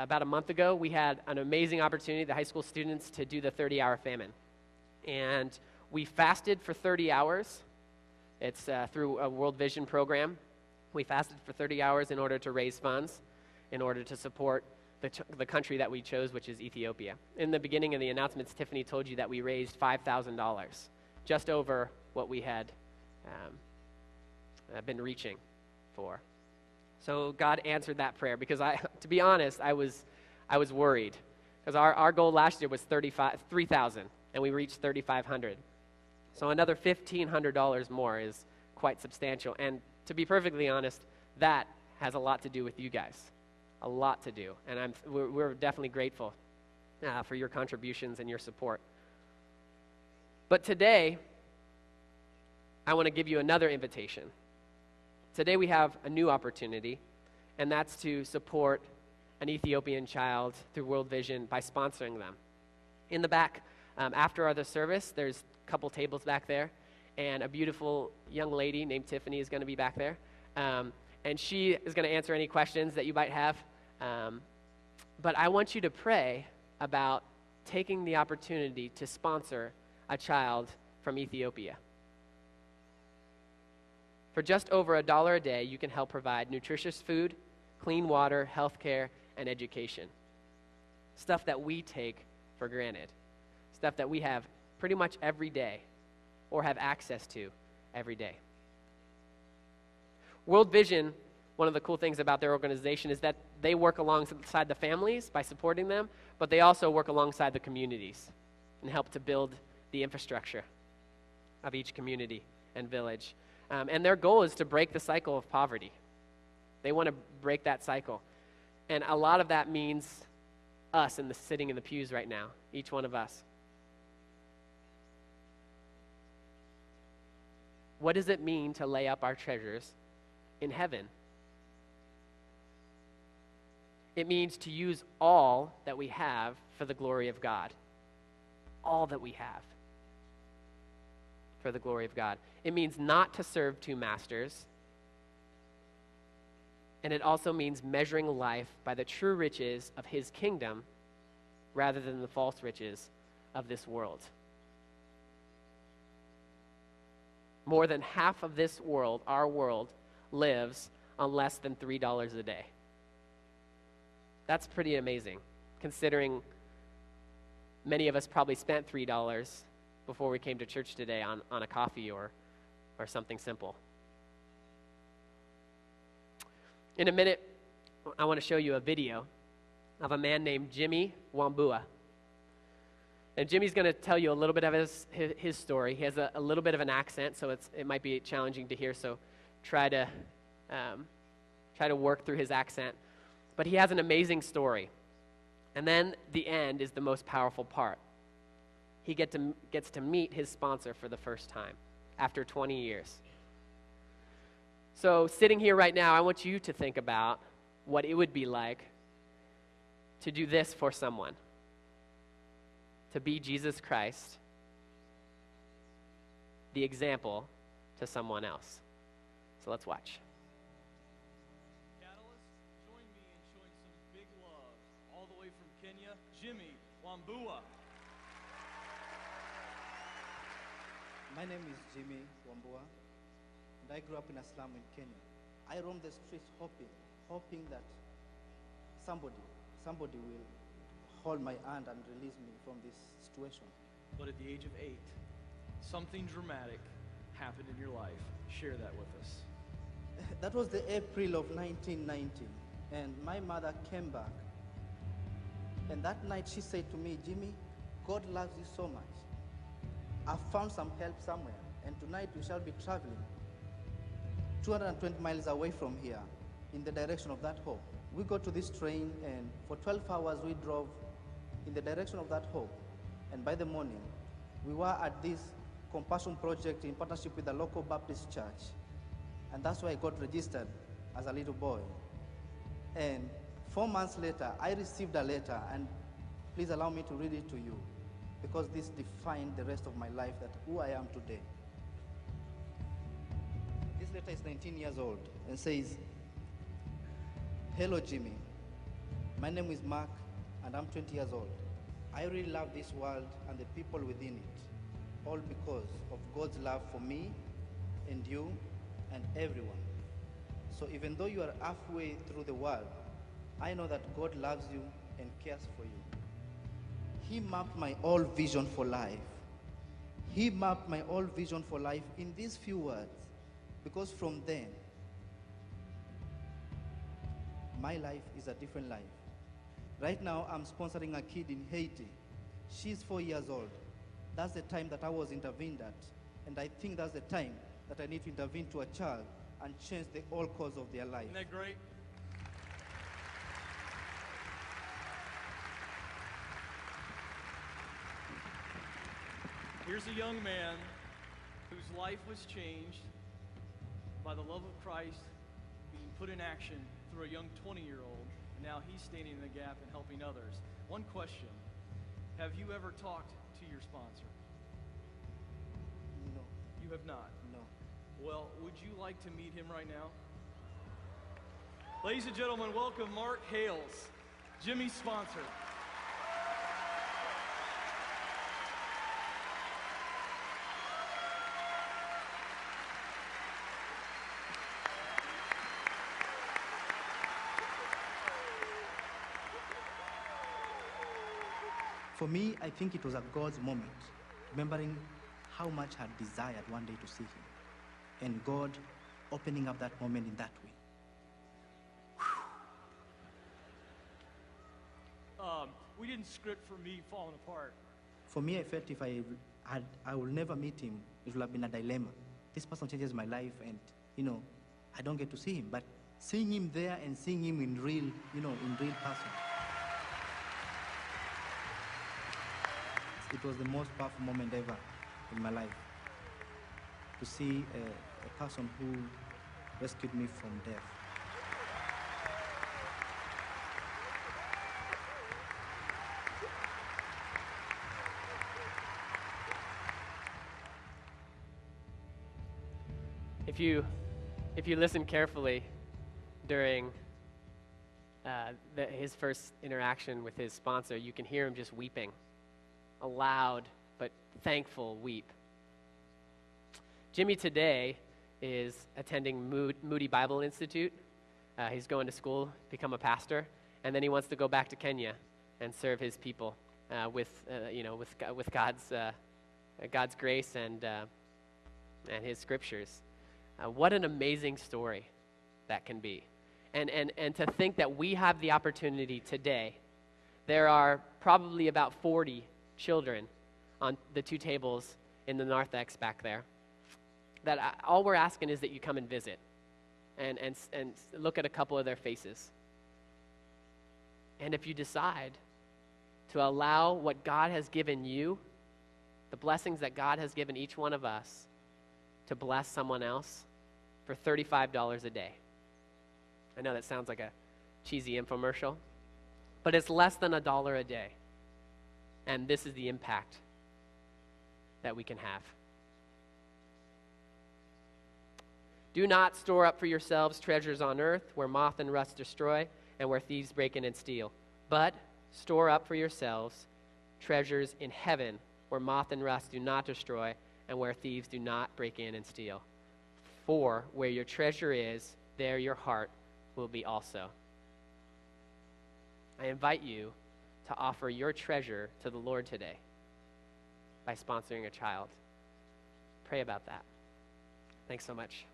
about a month ago, we had an amazing opportunity, the high school students, to do the 30-hour famine. And we fasted for 30 hours. It's through a World Vision program. We fasted for 30 hours in order to raise funds, in order to support the country that we chose, which is Ethiopia. In the beginning of the announcements, Tiffany told you that we raised $5,000, just over what we had been reaching for. So God answered that prayer, because to be honest, I was worried, because our goal last year was 3,000, and we reached 3,500. So another $1,500 more is quite substantial. And to be perfectly honest, that has a lot to do with you guys, a lot to do. And we're definitely grateful for your contributions and your support. But today, I want to give you another invitation. Today we have a new opportunity, and that's to support an Ethiopian child through World Vision by sponsoring them. In the back, after our service, there's a couple tables back there, and a beautiful young lady named Tiffany is going to be back there. And she is going to answer any questions that you might have. But I want you to pray about taking the opportunity to sponsor a child from Ethiopia. For just over $1 a day, you can help provide nutritious food, clean water, health care, and education. Stuff that we take for granted. Stuff that we have pretty much every day, or have access to every day. World Vision, one of the cool things about their organization is that they work alongside the families by supporting them, but they also work alongside the communities and help to build the infrastructure of each community and village. And their goal is to break the cycle of poverty. They want to break that cycle. And a lot of that means us sitting in the pews right now, each one of us. What does it mean to lay up our treasures in heaven? It means to use all that we have for the glory of God. All that we have for the glory of God. It means not to serve two masters. And it also means measuring life by the true riches of his kingdom rather than the false riches of this world. More than half of this world, our world, lives on less than $3 a day. That's pretty amazing, considering many of us probably spent $3 before we came to church today on a coffee or something simple. In a minute, I want to show you a video of a man named Jimmy Wambua. And Jimmy's going to tell you a little bit of his story. He has a little bit of an accent, so it might be challenging to hear, so try to work through his accent. But he has an amazing story. And then the end is the most powerful part. He gets to meet his sponsor for the first time after 20 years. So sitting here right now, I want you to think about what it would be like to do this for someone. To be Jesus Christ, the example to someone else. So let's watch. Catalyst, join me in showing some big love. All the way from Kenya, Jimmy Wambua. My name is Jimmy Wambua, and I grew up in a slum in Kenya. I roam the streets hoping that somebody will hold my hand and release me from this situation. But at the age of 8, something dramatic happened in your life. Share that with us. That was the April of 1990, and my mother came back. And that night she said to me, Jimmy, God loves you so much. I've found some help somewhere, and tonight we shall be traveling 220 miles away from here in the direction of that hope. We got to this train, and for 12 hours we drove in the direction of that hope. And by the morning, we were at this compassion project in partnership with the local Baptist church. And that's where I got registered as a little boy. And 4 months later, I received a letter, and please allow me to read it to you, because this defined the rest of my life, that who I am today. This letter is 19 years old and says, Hello, Jimmy. My name is Mark, and I'm 20 years old. I really love this world and the people within it, all because of God's love for me and you and everyone. So even though you are halfway through the world, I know that God loves you and cares for you. He mapped my whole vision for life. He mapped my whole vision for life in these few words, because from then, my life is a different life. Right now, I'm sponsoring a kid in Haiti. She's 4 years old. That's the time that I was intervened at. And I think that's the time that I need to intervene to a child and change the whole course of their life. Isn't that great? Here's a young man whose life was changed by the love of Christ being put in action through a young 20-year-old, and now he's standing in the gap and helping others. One question: have you ever talked to your sponsor? No, You have not. no. Well, would you like to meet him right now? Ladies and gentlemen, welcome Mark Hales, Jimmy's sponsor. For me, I think it was a God's moment, remembering how much I had desired one day to see him, and God opening up that moment in that way. We didn't script for me falling apart. For me, I felt if I will never meet him, it would have been a dilemma. This person changes my life, and I don't get to see him. But seeing him there and seeing him in real, in real person, it was the most powerful moment ever in my life. To see a person who rescued me from death. If you listen carefully during his first interaction with his sponsor, you can hear him just weeping, a loud but thankful weep. Jimmy today is attending Moody Bible Institute. He's going to school, become a pastor, and then he wants to go back to Kenya and serve his people with God's grace and his scriptures. What an amazing story that can be. And to think that we have the opportunity today. There are probably about 40 children on the two tables in the narthex back there. That all we're asking is that you come and visit and look at a couple of their faces. And if you decide to allow what God has given you, the blessings that God has given each one of us, to bless someone else for $35 a day. I know that sounds like a cheesy infomercial, but it's less than $1 a day. And this is the impact that we can have. Do not store up for yourselves treasures on earth where moth and rust destroy and where thieves break in and steal. But store up for yourselves treasures in heaven where moth and rust do not destroy and where thieves do not break in and steal. For where your treasure is, there your heart will be also. I invite you to offer your treasure to the Lord today by sponsoring a child. Pray about that. Thanks so much.